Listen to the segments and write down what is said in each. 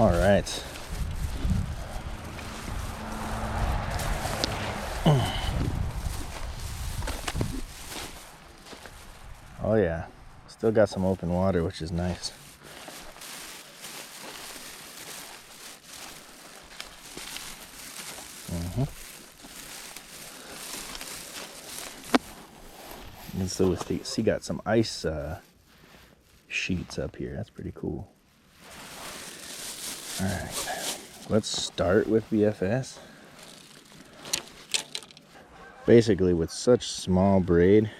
All right. Oh yeah, still got some open water, which is nice. And so see, got some ice sheets up here. That's pretty cool. All right, let's start with BFS. Basically, with such small braid,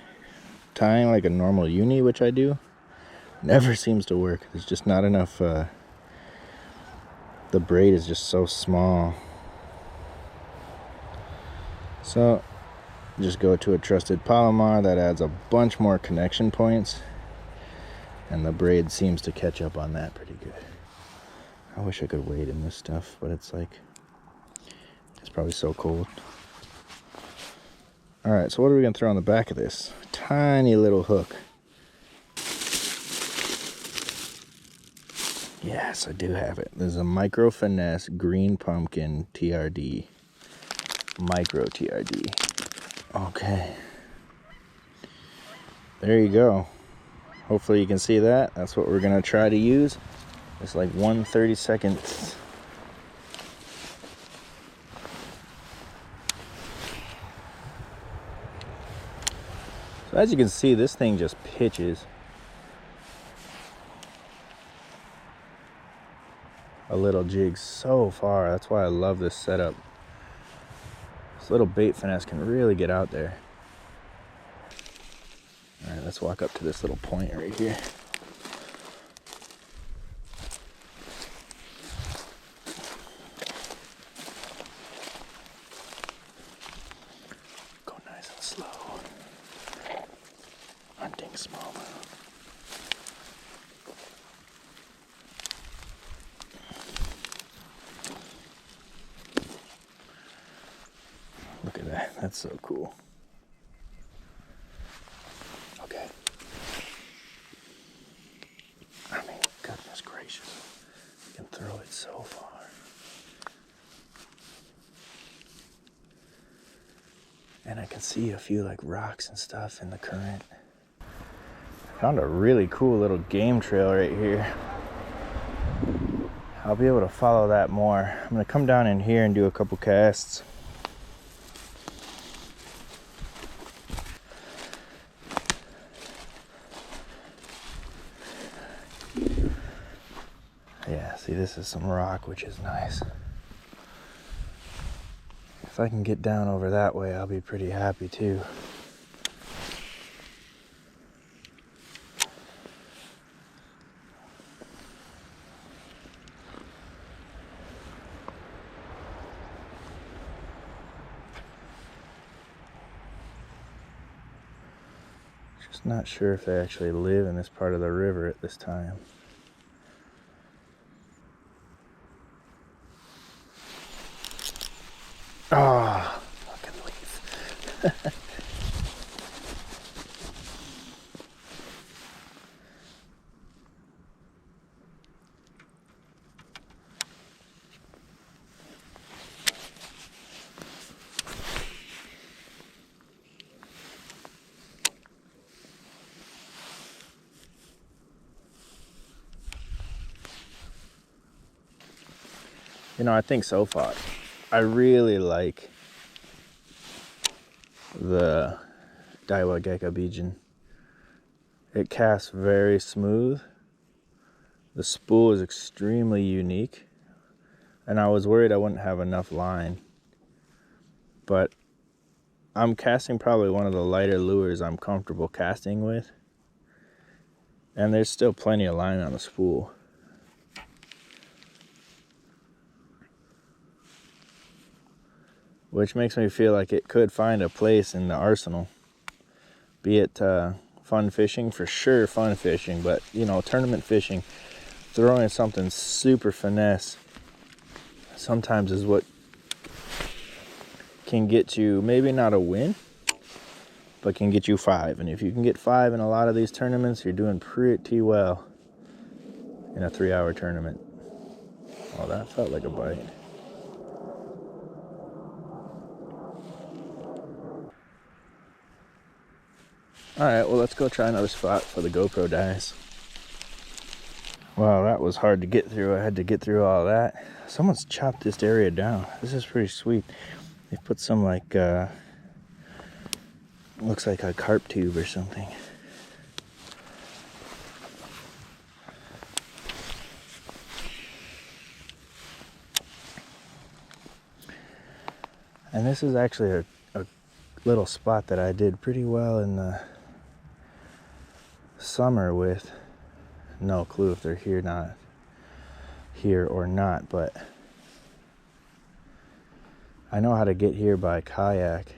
tying like a normal uni, which I do, never seems to work. There's just not enough. The braid is just so small. So just go to a trusted Palomar that adds a bunch more connection points, and the braid seems to catch up on that pretty good. I wish I could wade in this stuff, but it's probably so cold. All right, so what are we gonna throw on the back of this? Tiny little hook. Yes, I do have it. There's a micro finesse green pumpkin TRD. Micro TRD. Okay. There you go. Hopefully you can see that. That's what we're gonna try to use. It's like 1/32. So as you can see, this thing just pitches a little jig so far. That's why I love this setup. This little bait finesse can really get out there. All right, let's walk up to this little point right here. Go nice and slow. Hunting smallmouth. Look at that. That's so cool. Okay. I mean, goodness gracious. You can throw it so far. And I can see a few like rocks and stuff in the current. Found a really cool little game trail right here. I'll be able to follow that more. I'm gonna come down in here and do a couple casts. Yeah, see, this is some rock, which is nice. If I can get down over that way, I'll be pretty happy too. Just not sure if they actually live in this part of the river at this time. Ah, oh, fucking leaf. You know, I think so far, I really like the Daiwa Gekkabijin. It casts very smooth. The spool is extremely unique. And I was worried I wouldn't have enough line. But I'm casting probably one of the lighter lures I'm comfortable casting with. And there's still plenty of line on the spool. Which makes me feel like it could find a place in the arsenal. Be it fun fishing, for sure fun fishing, but you know, tournament fishing, throwing something super finesse sometimes is what can get you, maybe not a win, but can get you 5. And if you can get 5 in a lot of these tournaments, you're doing pretty well in a 3-hour tournament. Oh, that felt like a bite. Alright, well, let's go try another spot for the GoPro dies. Wow, that was hard to get through. I had to get through all that. Someone's chopped this area down. This is pretty sweet. They put some like, looks like a carp tube or something. And this is actually a little spot that I did pretty well in the summer with. No clue if they're here or not, but I know how to get here by kayak,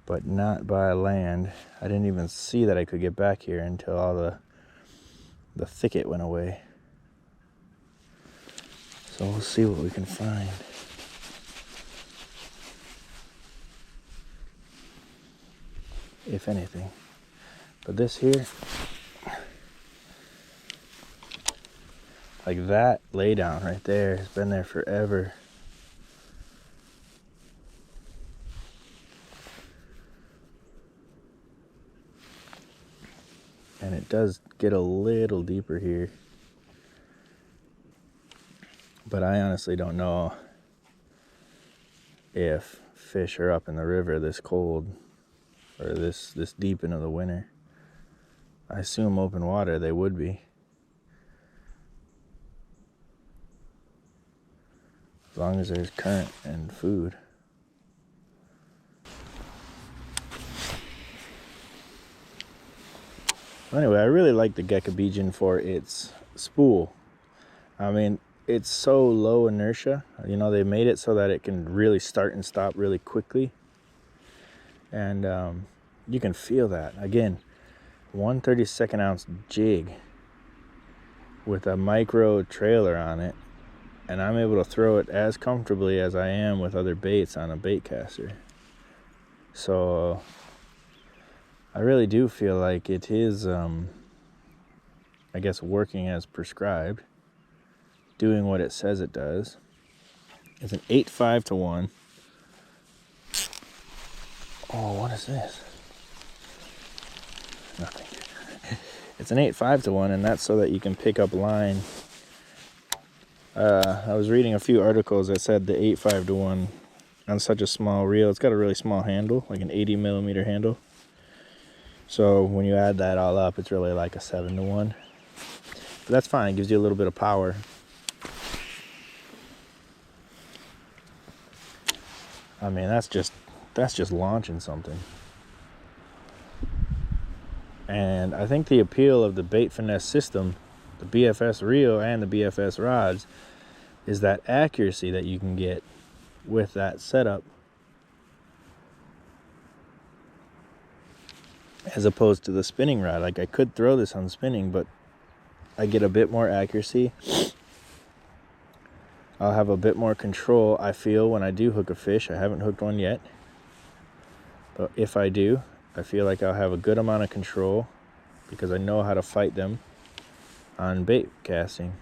but not by land. I didn't even see that I could get back here until all the thicket went away. So we'll see what we can find. If anything. But this here, like that lay down right there, has been there forever. And it does get a little deeper here. But I honestly don't know if fish are up in the river this cold or this deep into the winter. I assume open water they would be. As long as there's current and food. Anyway, I really like the Gekkabijin for its spool. I mean, it's so low inertia. You know, they made it so that it can really start and stop really quickly. And you can feel that. Again, 1/32 ounce jig with a micro trailer on it. And I'm able to throw it as comfortably as I am with other baits on a bait caster. So I really do feel like it is, I guess, working as prescribed, doing what it says it does. It's an 8.5 to 1. Oh, what is this? Nothing. It's an 8.5 to 1, and that's so that you can pick up line. I was reading a few articles that said the 8.5 to 1 on such a small reel. It's got a really small handle, like an 80 millimeter handle. So when you add that all up, it's really like a 7 to 1. But that's fine. It gives you a little bit of power. I mean, that's just launching something. And I think the appeal of the bait finesse system, the BFS reel and the BFS rods, is that accuracy that you can get with that setup, as opposed to the spinning rod. Like, I could throw this on spinning, but I get a bit more accuracy. I'll have a bit more control, I feel, when I do hook a fish. I haven't hooked one yet, but if I do, I feel like I'll have a good amount of control because I know how to fight them on bait casting.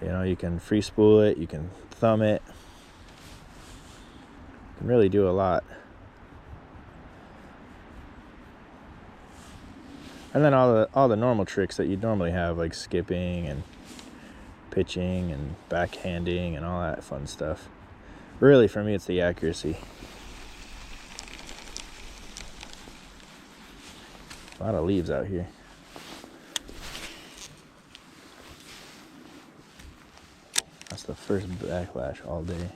You know, you can free spool it, you can thumb it. You can really do a lot. And then all the normal tricks that you'd normally have, like skipping and pitching and backhanding and all that fun stuff. Really, for me, it's the accuracy. A lot of leaves out here. That's the first backlash all day.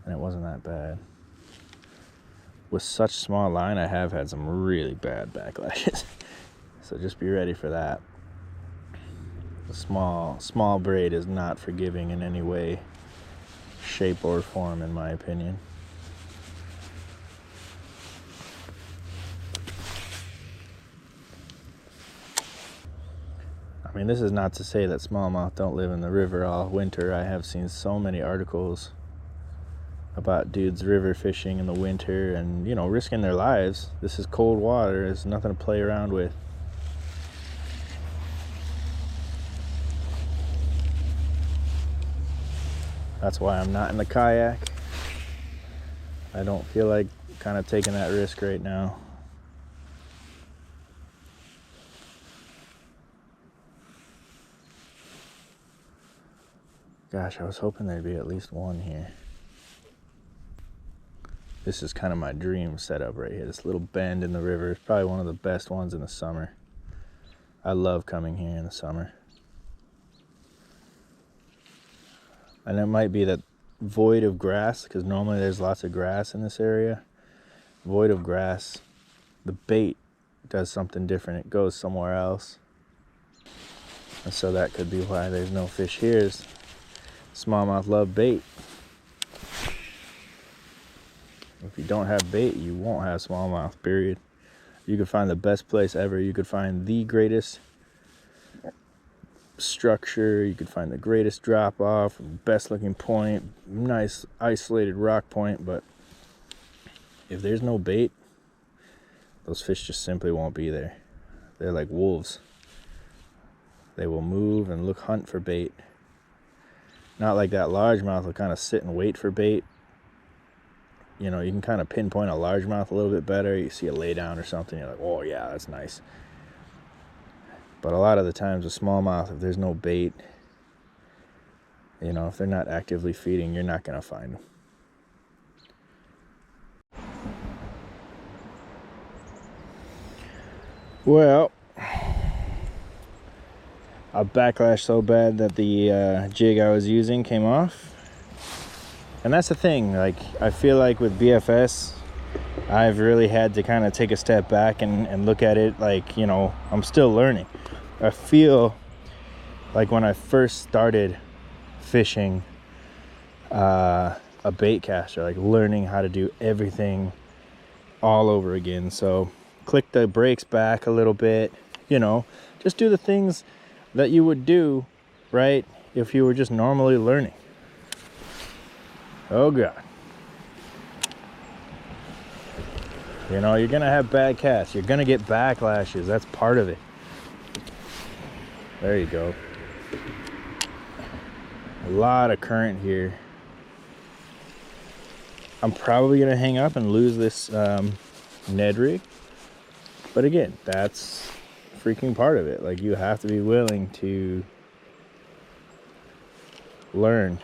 And it wasn't that bad. With such small line, I have had some really bad backlashes. So just be ready for that. The small braid is not forgiving in any way, shape, or form, in my opinion. I mean, this is not to say that smallmouth don't live in the river all winter. I have seen so many articles about dudes river fishing in the winter and, you know, risking their lives. This is cold water. There's nothing to play around with. That's why I'm not in the kayak. I don't feel like kind of taking that risk right now. Gosh, I was hoping there'd be at least one here. This is kind of my dream setup right here. This little bend in the river is probably one of the best ones in the summer. I love coming here in the summer. And it might be that void of grass, because normally there's lots of grass in this area. Void of grass, the bait does something different. It goes somewhere else. And so that could be why there's no fish here. Is smallmouth love bait. If you don't have bait, you won't have smallmouth, period. You could find the best place ever. You could find the greatest structure. You could find the greatest drop off, best looking point, nice isolated rock point. But if there's no bait, those fish just simply won't be there. They're like wolves. They will move and hunt for bait. Not like that largemouth will kind of sit and wait for bait. You know, you can kind of pinpoint a largemouth a little bit better. You see a lay down or something, you're like, oh yeah, that's nice. But a lot of the times with smallmouth, if there's no bait, you know, if they're not actively feeding, you're not going to find them. Well, I backlashed so bad that the jig I was using came off. And that's the thing, like, I feel like with BFS, I've really had to kind of take a step back and look at it like, you know, I'm still learning. I feel like when I first started fishing a bait caster, like learning how to do everything all over again. So click the brakes back a little bit, you know, just do the things that you would do, right, if you were just normally learning. Oh God. You know, you're gonna have bad casts. You're gonna get backlashes. That's part of it. There you go. A lot of current here. I'm probably gonna hang up and lose this Ned rig. But again, that's freaking part of it. Like, you have to be willing to learn.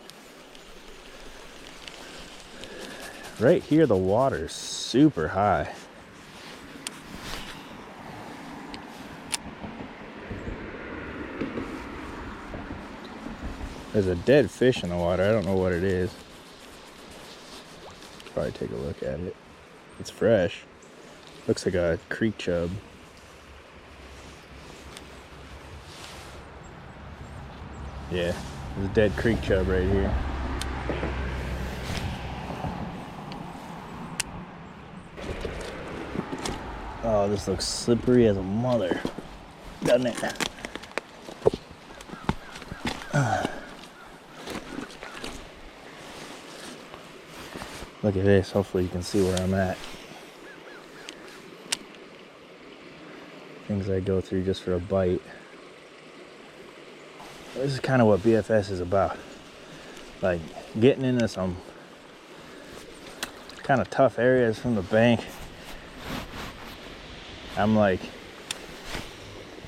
Right here, the water's super high. There's a dead fish in the water. I don't know what it is. Probably take a look at it. It's fresh. Looks like a creek chub. Yeah, there's a dead creek chub right here. Oh, this looks slippery as a mother, doesn't it? Look at this. Hopefully you can see where I'm at. Things I go through just for a bite. This is kind of what BFS is about. Like, getting into some kind of tough areas from the bank. I'm like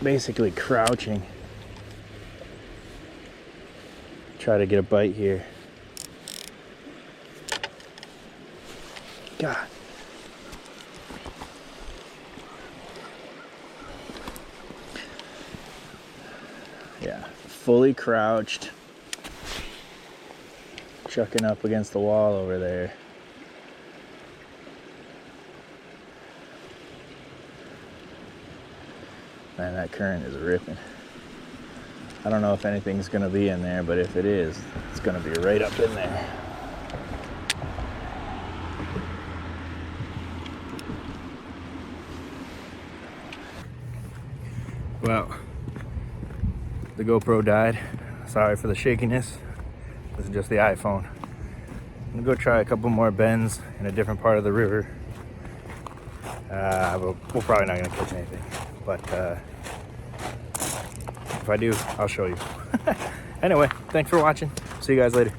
basically crouching. Try to get a bite here. God. Yeah, fully crouched. Chucking up against the wall over there. Man, that current is ripping. I don't know if anything's gonna be in there, but if it is, it's gonna be right up in there. Well, the GoPro died. Sorry for the shakiness. This is just the iPhone. I'm gonna go try a couple more bends in a different part of the river. We're probably not gonna catch anything, but if I do, I'll show you. Anyway, thanks for watching. See you guys later.